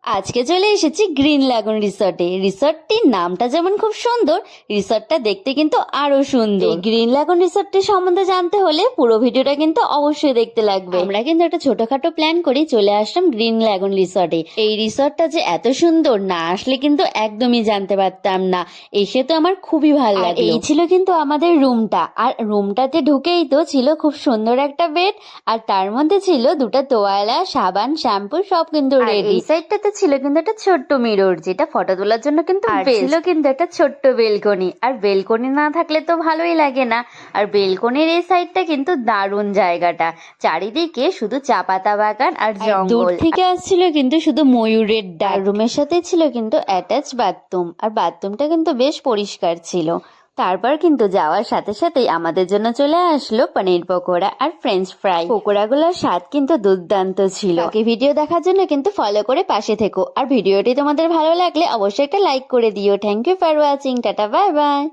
আজকে চলে এসেছি গ্রিন লাগুন রিসর্টে। রিসর্টটির নামটা যেমন খুব সুন্দর, রিসর্টটা দেখতে কিন্তু আরো সুন্দর। এই গ্রিন লাগুন রিসর্টটির সম্বন্ধে জানতে হলে পুরো ভিডিওটা কিন্তু অবশ্যই দেখতে লাগবে। আমরা কিন্তু একটা ছোটখাটো প্ল্যান করি চলে আসলাম গ্রিন লাগুন রিসর্টে। এই রিসর্টটা যে এত সুন্দর, না আসলে কিন্তু একদমই জানতে পারতাম না। এসে তো আমার খুবই ভালো লাগে। এই ছিল কিন্তু আমাদের রুমটা, আর রুমটাতে ঢুকেই তো ছিল খুব সুন্দর একটা বেড, আর তার মধ্যে ছিল দুটো তোয়ালা, সাবান, শ্যাম্পু সব কিন্তু রেডি। এই সাইডটাতে ছিল কিন্তু একটা ছোট্ট মিরর, যেটা ফটো তোলার জন্য কিন্তু ছিল কিন্তু একটা ছোট্ট বেলকনি। আর বেলকনি না থাকলে তো ভালোই লাগে না। আর বেলকনির এই সাইডটা কিন্তু দারুণ জায়গাটা, চারিদিকে শুধু চা পাতা বাগান আর জঙ্গল। দূর থেকে আসছিল কিন্তু শুধু ময়ূরের ডাক। রুমের সাথে ছিল কিন্তু অ্যাটাচ বাথরুম, আর বাথরুমটা কিন্তু বেশ পরিষ্কার ছিল। তারপর কিন্তু যাওয়ার সাথে সাথেই আমাদের জন্য চলে আসলো পনির পকোড়া আর ফ্রেঞ্চ ফ্রাই। পকোড়াগুলোর স্বাদ কিন্তু দুর্দান্ত ছিল। বাকি ভিডিও দেখার জন্য কিন্তু ফলো করে পাশে থেকো, আর ভিডিওটি তোমাদের ভালো লাগলে অবশ্যই একটা লাইক করে দিও। Thank you for watching. Tata, bye by.